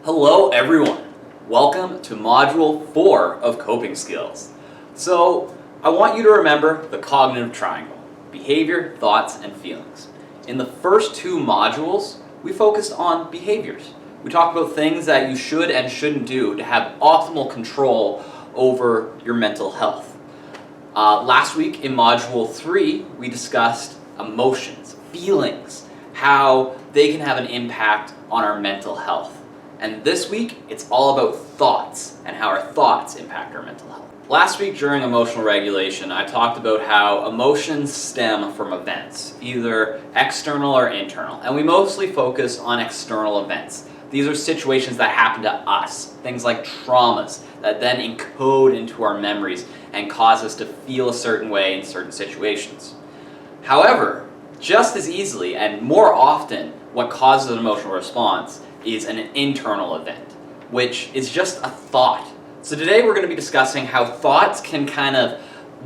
Hello everyone! Welcome to Module 4 of Coping Skills. So, I want you to remember the cognitive triangle: behavior, thoughts, and feelings. In the first two modules, we focused on behaviors. We talked about things that you should and shouldn't do to have optimal control over your mental health. Last week in Module 3, we discussed emotions, feelings, how they can have an impact on our mental health. And this week, it's all about thoughts and how our thoughts impact our mental health. Last week during emotional regulation, I talked about how emotions stem from events, either external or internal. And we mostly focus on external events. These are situations that happen to us, things like traumas that then encode into our memories and cause us to feel a certain way in certain situations. However, just as easily and more often, what causes an emotional response is an internal event, which is just a thought. So today we're going to be discussing how thoughts can kind of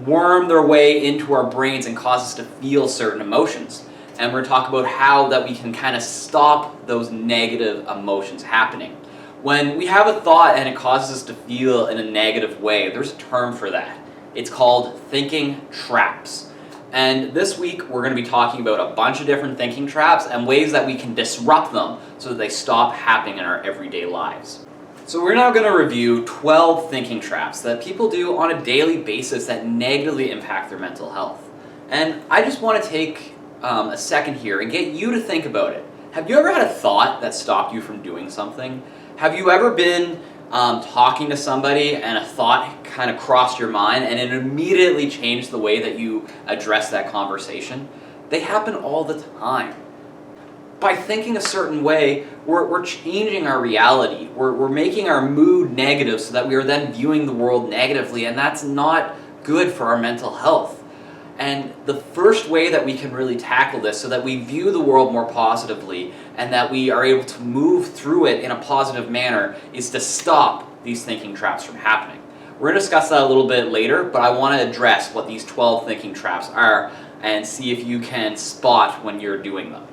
worm their way into our brains and cause us to feel certain emotions. And we're going to talk about how that we can kind of stop those negative emotions happening. When we have a thought and it causes us to feel in a negative way, there's a term for that. It's called thinking traps. And this week we're going to be talking about a bunch of different thinking traps and ways that we can disrupt them so that they stop happening in our everyday lives. So we're now going to review 12 thinking traps that people do on a daily basis that negatively impact their mental health. And I just want to take a second here and get you to think about it. Have you ever had a thought that stopped you from doing something? Have you ever been talking to somebody and a thought kind of crossed your mind and it immediately changed the way that you address that conversation? They happen all the time. By thinking a certain way, we're changing our reality. We're making our mood negative so that we are then viewing the world negatively, and that's not good for our mental health. And the first way that we can really tackle this so that we view the world more positively and that we are able to move through it in a positive manner is to stop these thinking traps from happening. We're going to discuss that a little bit later, but I want to address what these 12 thinking traps are and see if you can spot when you're doing them.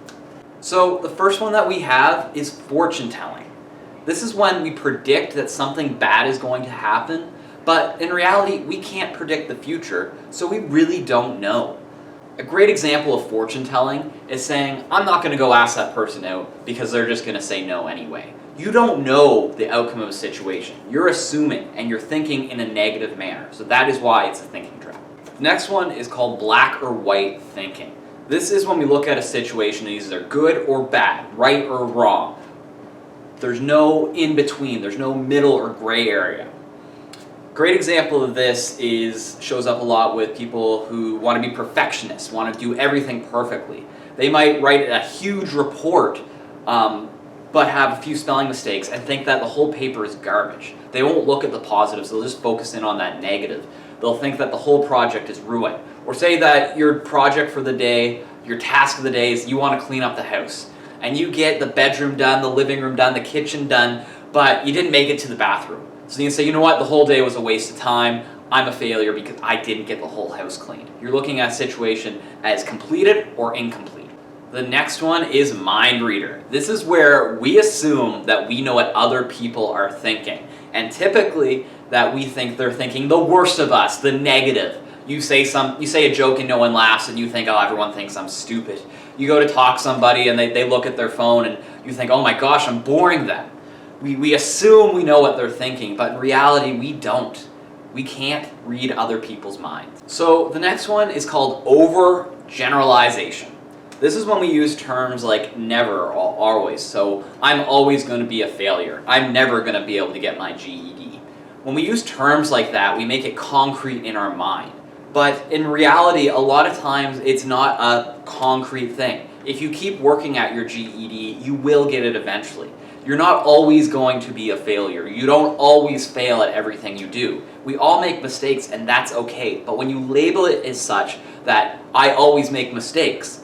So the first one that we have is fortune telling. This is when we predict that something bad is going to happen, but in reality, we can't predict the future, so we really don't know. A great example of fortune telling is saying, I'm not going to go ask that person out because they're just going to say no anyway. You don't know the outcome of a situation. You're assuming and you're thinking in a negative manner, so that is why it's a thinking trap. The next one is called black or white thinking. This is when we look at a situation and either good or bad, right or wrong. There's no in between, there's no middle or gray area. Great example of this shows up a lot with people who want to be perfectionists, want to do everything perfectly. They might write a huge report, but have a few spelling mistakes and think that the whole paper is garbage. They won't look at the positives, they'll just focus in on that negative. They'll think that the whole project is ruined. Or say that your project for the day, your task of the day is you want to clean up the house. And you get the bedroom done, the living room done, the kitchen done, but you didn't make it to the bathroom. So you can say, you know what, the whole day was a waste of time. I'm a failure because I didn't get the whole house cleaned. You're looking at a situation as completed or incomplete. The next one is mind reader. This is where we assume that we know what other people are thinking. And typically that we think they're thinking the worst of us, the negative. You say a joke and no one laughs and you think, oh, everyone thinks I'm stupid. You go to talk to somebody and they look at their phone and you think, oh my gosh, I'm boring them. We assume we know what they're thinking, but in reality, we don't. We can't read other people's minds. So the next one is called overgeneralization. This is when we use terms like never or always. So I'm always going to be a failure. I'm never going to be able to get my GED. When we use terms like that, we make it concrete in our mind. But in reality, a lot of times it's not a concrete thing. If you keep working at your GED, you will get it eventually. You're not always going to be a failure. You don't always fail at everything you do. We all make mistakes and that's okay. But when you label it as such that I always make mistakes,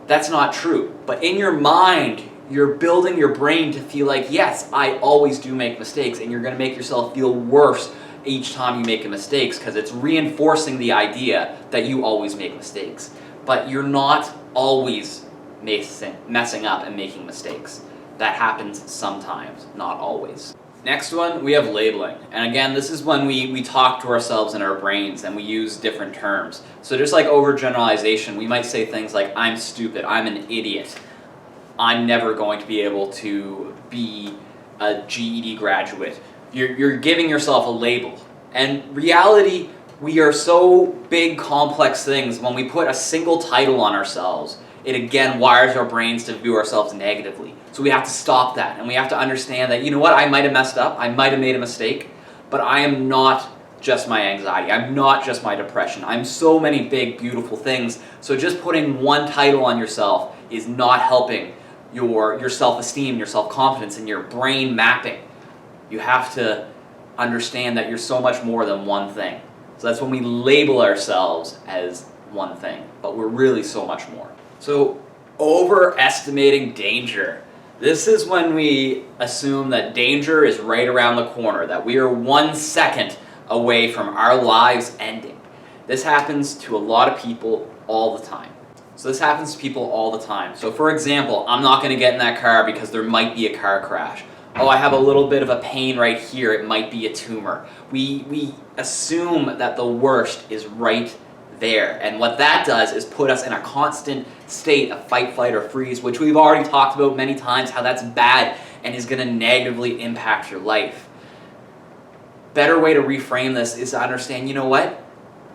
that's not true. But in your mind, you're building your brain to feel like, yes, I always do make mistakes, and you're going to make yourself feel worse each time you make a mistake because it's reinforcing the idea that you always make mistakes. But you're not always messing up and making mistakes. that happens sometimes, not always. Next one, we have labeling. And again, this is when we talk to ourselves in our brains and we use different terms. So just like overgeneralization, we might say things like, I'm stupid, I'm an idiot, I'm never going to be able to be a GED graduate. You're giving yourself a label. And reality, we are so big, complex things. When we put a single title on ourselves, it again wires our brains to view ourselves negatively. So we have to stop that, and we have to understand that, you know what, I might have messed up, I might have made a mistake, but I am not just my anxiety, I'm not just my depression, I'm so many big, beautiful things. So just putting one title on yourself is not helping your self-esteem, your self-confidence, and your brain mapping. You have to understand that you're so much more than one thing. So that's when we label ourselves as one thing, but we're really so much more. So overestimating danger. This is when we assume that danger is right around the corner, that we are 1 second away from our lives ending. This happens to a lot of people all the time. So for example, I'm not going to get in that car because there might be a car crash. Oh, I have a little bit of a pain right here, it might be a tumor. We assume that the worst is right there. And what that does is put us in a constant state of fight, flight, or freeze, which we've already talked about many times, how that's bad and is going to negatively impact your life. Better way to reframe this is to understand, you know what?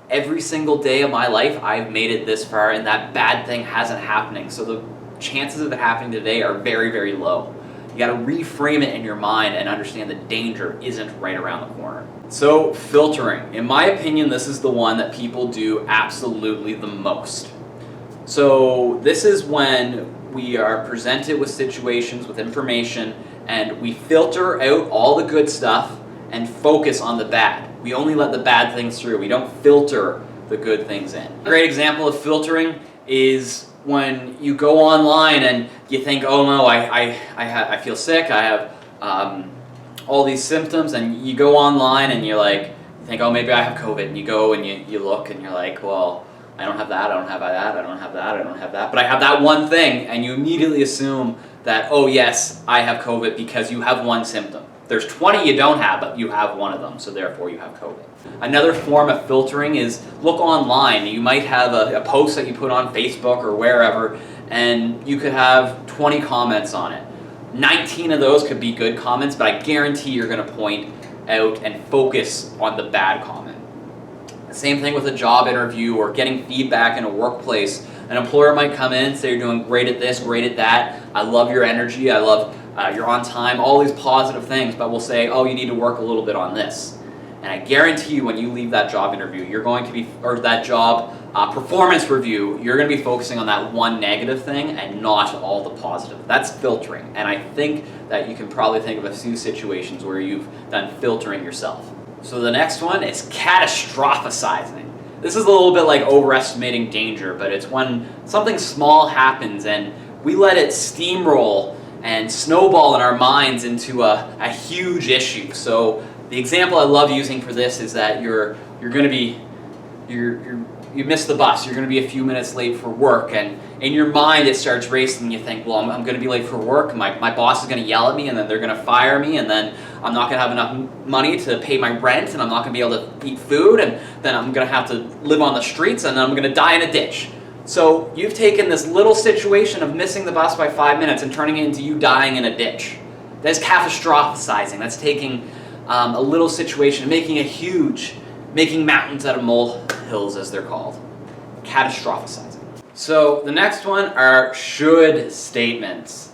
Every single day of my life, I've made it this far, and that bad thing hasn't happening. So the chances of it happening today are very, very low. You got to reframe it in your mind and understand that danger isn't right around the corner. So filtering. In my opinion, this is the one that people do absolutely the most. So this is when we are presented with situations, with information, and we filter out all the good stuff and focus on the bad. We only let the bad things through. We don't filter the good things in. A great example of filtering is when you go online and you think, oh no, I feel sick, I have all these symptoms, and you go online and you think, oh, maybe I have COVID, and you go and you look and you're like, well, I don't have that, I don't have that, I don't have that, I don't have that, but I have that one thing, and you immediately assume that, oh yes, I have COVID because you have one symptom. There's 20 you don't have, but you have one of them, so therefore you have COVID. Another form of filtering is look online. You might have a post that you put on Facebook or wherever, and you could have 20 comments on it. 19 of those could be good comments, but I guarantee you're going to point out and focus on the bad comment. The same thing with a job interview or getting feedback in a workplace. An employer might come in and say, you're doing great at this, great at that, I love your energy, I love you're on time, all these positive things, but we'll say, oh, you need to work a little bit on this. And I guarantee you when you leave that job interview, you're going to be, or that job performance review, you're going to be focusing on that one negative thing and not all the positive. That's filtering. And I think that you can probably think of a few situations where you've done filtering yourself. So the next one is catastrophizing. This is a little bit like overestimating danger, but it's when something small happens and we let it steamroll and snowball in our minds into a huge issue. So the example I love using for this is that you miss the bus, you're going to be a few minutes late for work, and in your mind it starts racing and you think, well, I'm going to be late for work, my boss is going to yell at me, and then they're going to fire me, and then I'm not going to have enough money to pay my rent, and I'm not going to be able to eat food, and then I'm going to have to live on the streets, and then I'm going to die in a ditch. So you've taken this little situation of missing the bus by 5 minutes and turning it into you dying in a ditch. That's catastrophizing. That's taking a little situation, making it huge, making mountains out of molehills, as they're called. Catastrophizing. So the next one are should statements.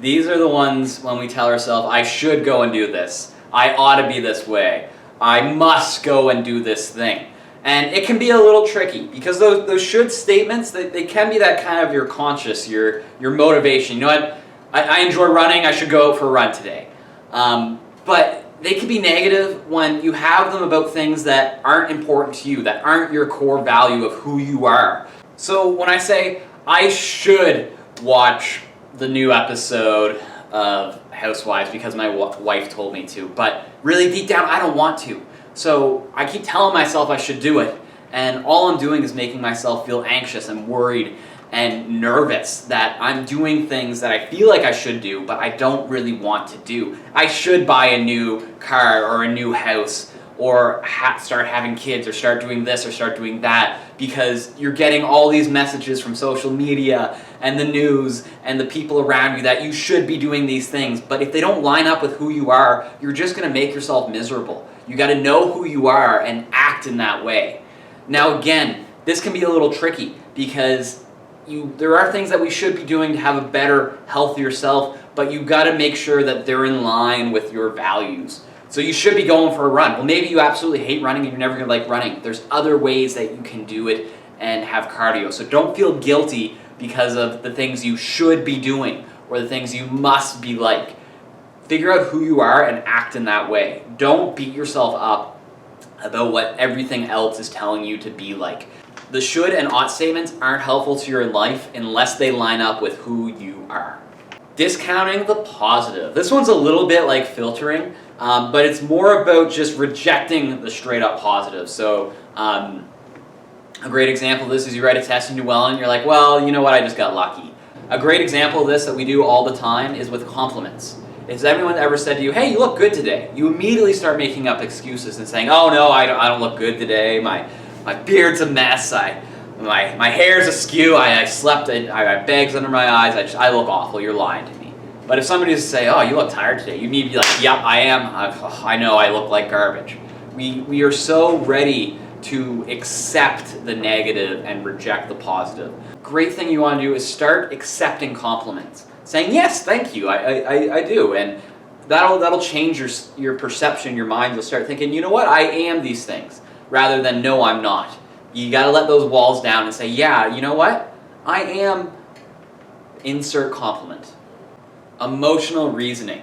These are the ones when we tell ourselves, I should go and do this. I ought to be this way. I must go and do this thing. And it can be a little tricky because those should statements, they can be that kind of your conscious, your motivation. You know what? I enjoy running, I should go out for a run today. But they can be negative when you have them about things that aren't important to you, that aren't your core value of who you are. So when I say, I should watch the new episode of Housewives because my wife told me to, but really deep down I don't want to. So I keep telling myself I should do it, and all I'm doing is making myself feel anxious and worried and nervous that I'm doing things that I feel like I should do, but I don't really want to do. I should buy a new car or a new house, or start having kids, or start doing this or start doing that, because you're getting all these messages from social media and the news and the people around you that you should be doing these things. But if they don't line up with who you are, you're just going to make yourself miserable. You got to know who you are and act in that way. Now again, this can be a little tricky because there are things that we should be doing to have a better, healthier self, but you got to make sure that they're in line with your values. So you should be going for a run. Well, maybe you absolutely hate running and you're never going to like running. There's other ways that you can do it and have cardio. So don't feel guilty because of the things you should be doing or the things you must be like. Figure out who you are and act in that way. Don't beat yourself up about what everything else is telling you to be like. The should and ought statements aren't helpful to your life unless they line up with who you are. Discounting the positive. This one's a little bit like filtering, but it's more about just rejecting the straight up positive. So a great example of this is you write a test and do well and you're like, well, you know what, I just got lucky. A great example of this that we do all the time is with compliments. Has anyone ever said to you, hey, you look good today? You immediately start making up excuses and saying, oh no, I don't look good today. My beard's a mess. My hair's askew, I slept, I have bags under my eyes, I look awful, you're lying to me. But if somebody was to say, oh, you look tired today, you need to be like, yep, I am, I know I look like garbage. We are so ready to accept the negative and reject the positive. Great thing you want to do is start accepting compliments. Saying, yes, thank you, I do. And that'll change your perception, your mind. You'll start thinking, you know what, I am these things, rather than no, I'm not. You got to let those walls down and say, yeah, you know what? I am, insert compliment. Emotional reasoning.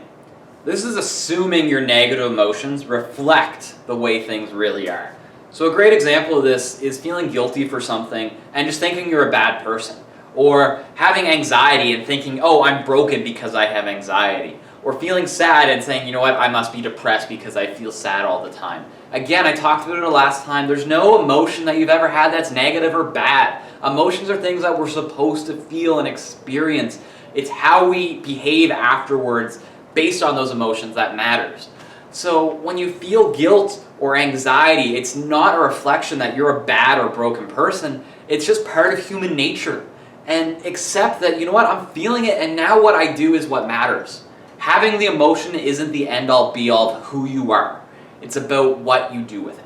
This is assuming your negative emotions reflect the way things really are. So a great example of this is feeling guilty for something and just thinking you're a bad person. Or having anxiety and thinking, oh, I'm broken because I have anxiety. Or feeling sad and saying, you know what, I must be depressed because I feel sad all the time. Again, I talked about it last time, there's no emotion that you've ever had that's negative or bad. Emotions are things that we're supposed to feel and experience. It's how we behave afterwards based on those emotions that matters. So when you feel guilt or anxiety, it's not a reflection that you're a bad or broken person. It's just part of human nature. And accept that, you know what, I'm feeling it and now what I do is what matters. Having the emotion isn't the end-all be-all of who you are. It's about what you do with it.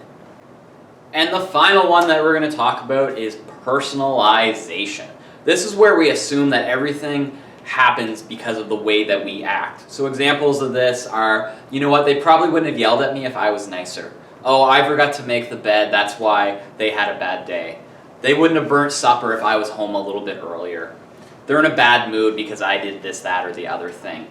And the final one that we're going to talk about is personalization. This is where we assume that everything happens because of the way that we act. So examples of this are, you know what, they probably wouldn't have yelled at me if I was nicer. Oh, I forgot to make the bed, that's why they had a bad day. They wouldn't have burnt supper if I was home a little bit earlier. They're in a bad mood because I did this, that, or the other thing.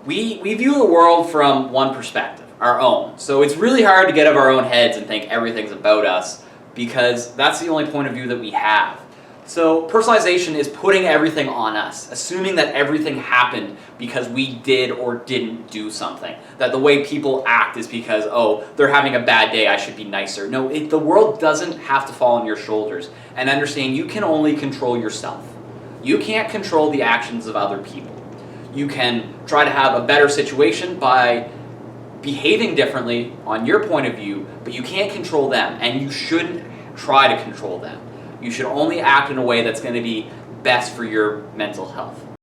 We view the world from one perspective, our own. So it's really hard to get out of our own heads and think everything's about us because that's the only point of view that we have. So personalization is putting everything on us, assuming that everything happened because we did or didn't do something. That the way people act is because, oh, they're having a bad day, I should be nicer. No, the world doesn't have to fall on your shoulders. And understand you can only control yourself. You can't control the actions of other people. You can try to have a better situation by behaving differently on your point of view, but you can't control them, and you shouldn't try to control them. You should only act in a way that's going to be best for your mental health.